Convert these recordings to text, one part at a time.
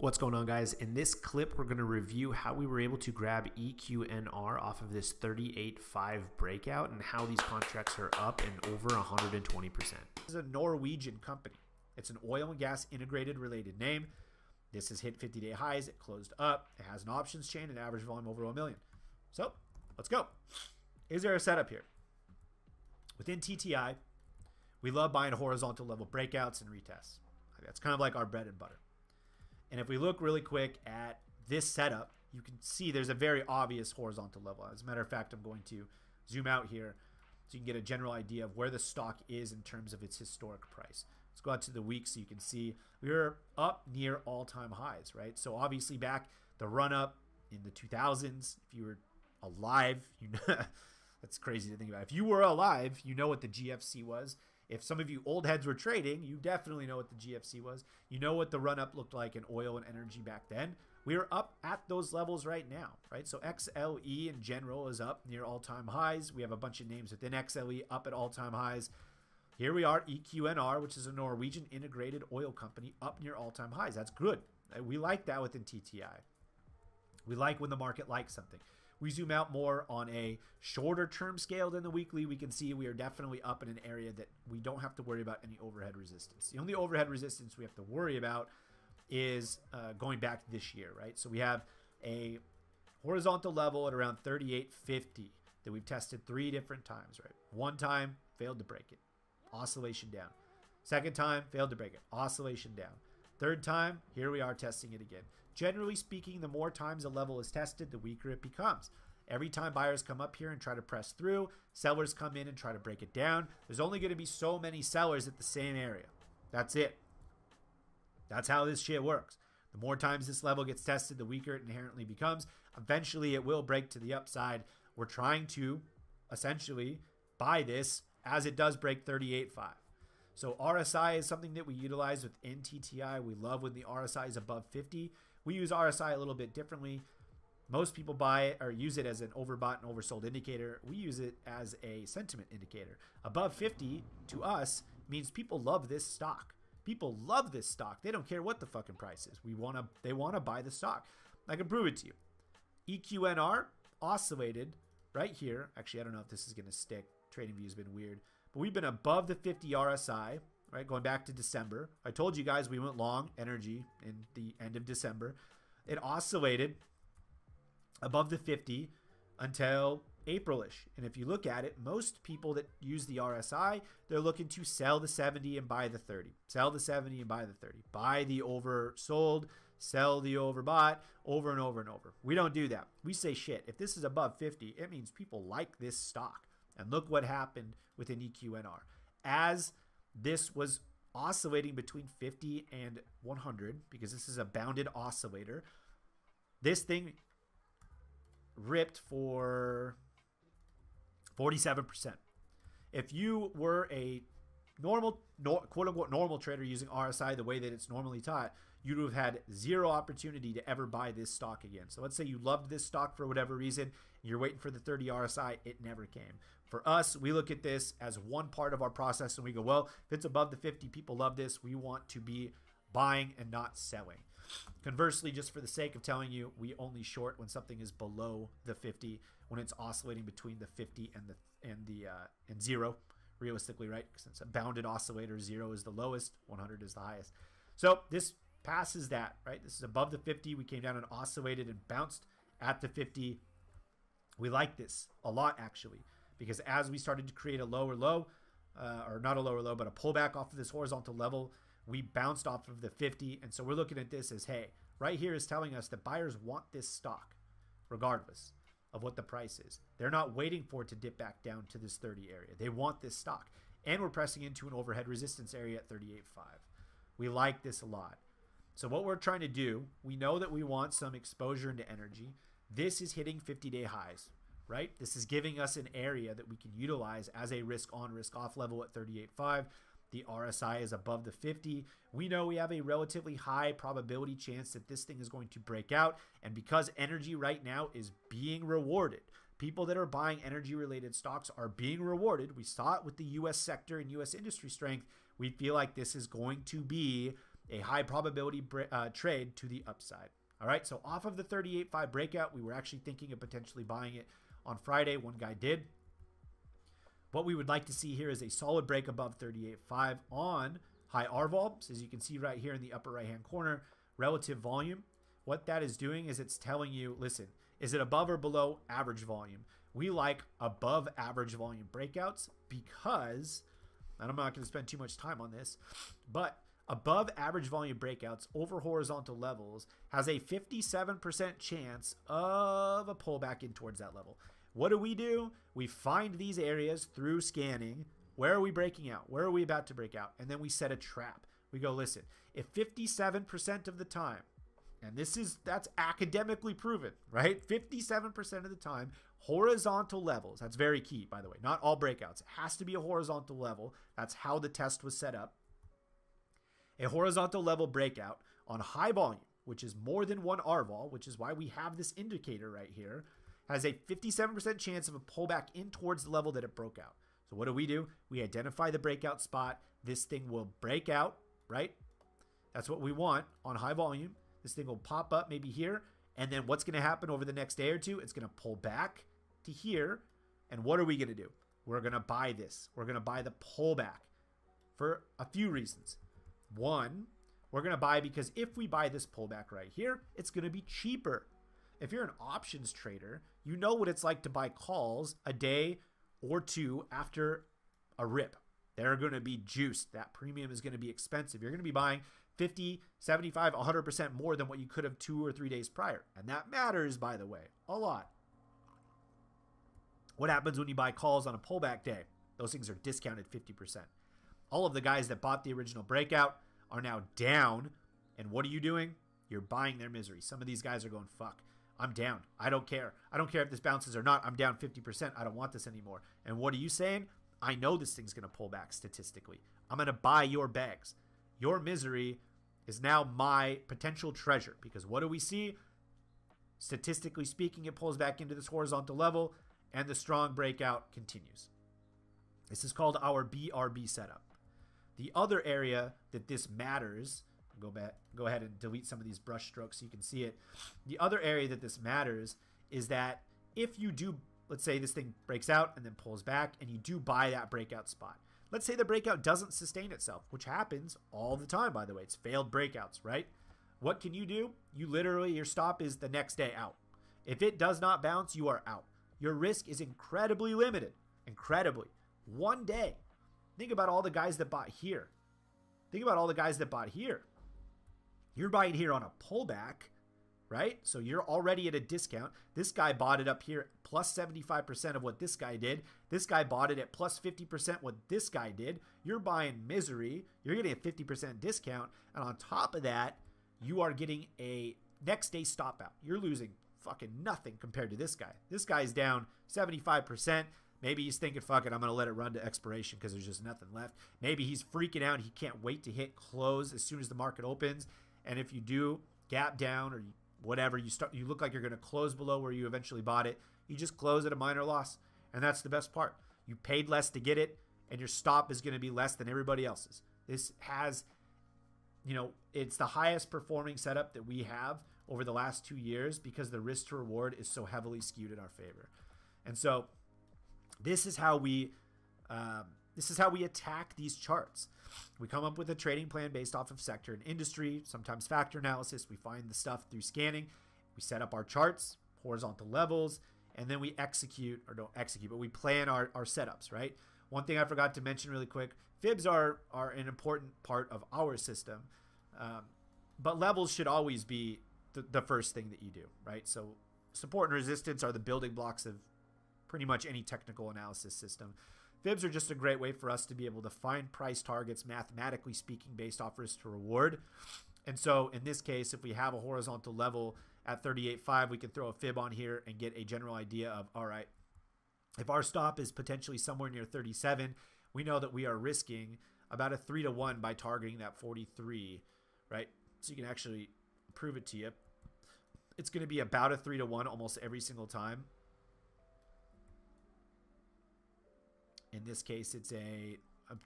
What's going on, guys? In this clip, we're going to review how we were able to grab EQNR off of this 38.5 breakout and how these contracts are up and over 120%. This is a Norwegian company. It's an oil and gas integrated related name. This has hit 50-day highs. It closed up. It has an options chain and average volume over 1 million. So let's go. Is there a setup here? Within TTI, we love buying horizontal level breakouts and retests. That's kind of like our bread and butter. And if we look really quick at this setup, you can see there's a very obvious horizontal level. As a matter of fact, I'm going to zoom out here so you can get a general idea of where the stock is in terms of its historic price. Let's go out to the week so you can see we were up near all-time highs, right? So obviously back the run-up in the 2000s, if you were alive, you know, that's crazy to think about. If you were alive, you know what the GFC was. If some of you old heads were trading, you definitely know what the GFC was. You know what the run-up looked like in oil and energy back then. We are up at those levels right now, right? So XLE in general is up near all-time highs. We have a bunch of names within XLE up at all-time highs. Here we are, EQNR, which is a Norwegian integrated oil company, up near all-time highs. That's good. We like that within TTI. We like when the market likes something. We zoom out more on a shorter term scale than the weekly. We can see we are definitely up in an area that we don't have to worry about any overhead resistance. The only overhead resistance we have to worry about is going back this year, right? So we have a horizontal level at around 38.50 that we've tested 3 different times, right? One time, failed to break it. Oscillation down. Second time, failed to break it. Oscillation down. Third time, here we are testing it again. Generally speaking, the more times a level is tested, the weaker it becomes. Every time buyers come up here and try to press through, sellers come in and try to break it down. There's only going to be so many sellers at the same area. That's it. That's how this shit works. The more times this level gets tested, the weaker it inherently becomes. Eventually, it will break to the upside. We're trying to essentially buy this as it does break 38.5. So RSI is something that we utilize within TTI. We love when the RSI is above 50. We use RSI a little bit differently. Most people buy it or use it as an overbought and oversold indicator. We use it as a sentiment indicator. Above 50 to us means people love this stock. People love this stock. They don't care what the fucking price is. They want to buy the stock. I can prove it to you. EQNR oscillated right here. Actually, I don't know if this is going to stick. Trading view has been weird. But we've been above the 50 RSI, right? Going back to December. I told you guys we went long energy in the end of December. It oscillated above the 50 until April-ish. And if you look at it, most people that use the RSI, they're looking to sell the 70 and buy the 30. Sell the 70 and buy the 30. Buy the oversold, sell the overbought, over and over and over. We don't do that. We say, shit, if this is above 50, it means people like this stock. And look what happened within EQNR. As this was oscillating between 50 and 100, because this is a bounded oscillator, this thing ripped for 47%. If you were a quote-unquote normal trader using RSI the way that it's normally taught, you'd have had zero opportunity to ever buy this stock again. So let's say you loved this stock for whatever reason, and you're waiting for the 30 RSI, it never came. For us, we look at this as one part of our process and we go, well, if it's above the 50, people love this. We want to be buying and not selling. Conversely, just for the sake of telling you, we only short when something is below the 50, when it's oscillating between the 50 and zero. Realistically, right? Because it's a bounded oscillator. 0 is the lowest, 100 is the highest. So this passes that, right? This is above the 50. We came down and oscillated and bounced at the 50. We like this a lot, actually, because as we started to create a lower low, or not a lower low, but a pullback off of this horizontal level, we bounced off of the 50. And so we're looking at this as, hey, right here is telling us that buyers want this stock regardless of what the price is. They're not waiting for it to dip back down to this 30 area. They want this stock. And we're pressing into an overhead resistance area at 38.5. We like this a lot. So what we're trying to do, we know that we want some exposure into energy. This is hitting 50-day highs, right? This is giving us an area that we can utilize as a risk on, risk off level at 38.5. The RSI is above the 50. We know we have a relatively high probability chance that this thing is going to break out. And because energy right now is being rewarded, people that are buying energy related stocks are being rewarded. We saw it with the US sector and US industry strength. We feel like this is going to be a high probability trade to the upside. All right, so off of the 38.5 breakout, we were actually thinking of potentially buying it on Friday. One guy did. What we would like to see here is a solid break above 38.5 on high RVol. So as you can see right here in the upper right-hand corner, relative volume. What that is doing is it's telling you, listen, is it above or below average volume? We like above average volume breakouts because, and I'm not going to spend too much time on this, but above average volume breakouts over horizontal levels has a 57% chance of a pullback in towards that level. What do? We find these areas through scanning. Where are we breaking out? Where are we about to break out? And then we set a trap. We go, listen, if 57% of the time, and that's academically proven, right? 57% of the time, horizontal levels, that's very key, by the way, not all breakouts. It has to be a horizontal level. That's how the test was set up. A horizontal level breakout on high volume, which is more than one RVol, which is why we have this indicator right here, has a 57% chance of a pullback in towards the level that it broke out. So what do? We identify the breakout spot. This thing will break out, right? That's what we want on high volume. This thing will pop up maybe here. And then what's going to happen over the next day or two? It's going to pull back to here. And what are we going to do? We're going to buy this. We're going to buy the pullback for a few reasons. One, we're going to buy because if we buy this pullback right here, it's going to be cheaper. If you're an options trader, you know what it's like to buy calls a day or two after a rip. They're going to be juiced. That premium is going to be expensive. You're going to be buying 50, 75, 100% more than what you could have 2 or 3 days prior. And that matters, by the way, a lot. What happens when you buy calls on a pullback day? Those things are discounted 50%. All of the guys that bought the original breakout are now down. And what are you doing? You're buying their misery. Some of these guys are going, fuck, I'm down. I don't care. I don't care if this bounces or not. I'm down 50%. I don't want this anymore. And what are you saying? I know this thing's going to pull back statistically. I'm going to buy your bags. Your misery is now my potential treasure because what do we see? Statistically speaking, it pulls back into this horizontal level and the strong breakout continues. This is called our BRB setup. The other area that this matters, go ahead and delete some of these brush strokes so you can see it. The other area that this matters is that if you do, let's say this thing breaks out and then pulls back and you do buy that breakout spot. Let's say the breakout doesn't sustain itself, which happens all the time, by the way. It's failed breakouts, right? What can you do? You literally, your stop is the next day out. If it does not bounce, you are out. Your risk is incredibly limited. Incredibly. One day. Think about all the guys that bought here. Think about all the guys that bought here. You're buying here on a pullback, right? So you're already at a discount. This guy bought it up here plus 75% of what this guy did. This guy bought it at plus 50% what this guy did. You're buying misery. You're getting a 50% discount. And on top of that, you are getting a next day stop out. You're losing fucking nothing compared to this guy. This guy's down 75%. Maybe he's thinking, fuck it, I'm going to let it run to expiration because there's just nothing left. Maybe he's freaking out. He can't wait to hit close as soon as the market opens. And if you do gap down or whatever, you look like you're going to close below where you eventually bought it. You just close at a minor loss. And that's the best part. You paid less to get it, and your stop is going to be less than everybody else's. This has, it's the highest performing setup that we have over the last 2 years because the risk to reward is so heavily skewed in our favor. And so this is how we attack these charts. We come up with a trading plan based off of sector and industry, sometimes factor analysis. We find the stuff through scanning. We set up our charts, horizontal levels, and then we but we plan our setups, right? One thing I forgot to mention really quick, fibs are an important part of our system, but levels should always be the first thing that you do, right? So support and resistance are the building blocks of pretty much any technical analysis system. Fibs are just a great way for us to be able to find price targets, mathematically speaking, based off risk to reward. And so in this case, if we have a horizontal level at 38.5, we can throw a fib on here and get a general idea of, all right, if our stop is potentially somewhere near 37, we know that we are risking about a 3-to-1 by targeting that 43, right? So you can actually prove it to you. It's going to be about a 3-to-1 almost every single time. In this case, it's a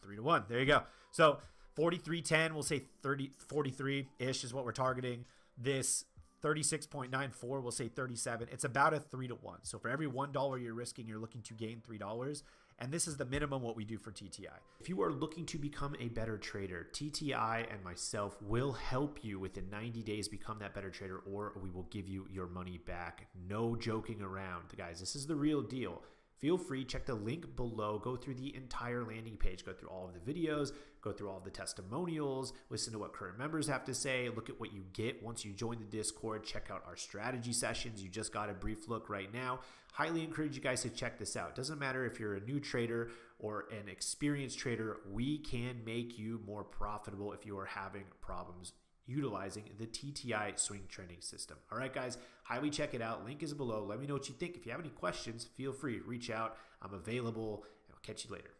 3-to-1. There you go. So 43.10, we'll say 43-ish is what we're targeting. This 36.94, we'll say 37. It's about a 3-to-1. So for every $1 you're risking, you're looking to gain $3. And this is the minimum what we do for TTI. If you are looking to become a better trader, TTI and myself will help you within 90 days become that better trader, or we will give you your money back. No joking around, guys. This is the real deal. Feel free, check the link below, go through the entire landing page, go through all of the videos, go through all of the testimonials, listen to what current members have to say, look at what you get once you join the Discord, check out our strategy sessions. You just got a brief look right now. Highly encourage you guys to check this out. Doesn't matter if you're a new trader or an experienced trader, we can make you more profitable if you are having problems utilizing the TTI swing trading system. All right, guys, highly check it out. Link is below. Let me know what you think. If you have any questions, feel free, reach out. I'm available, and I'll catch you later.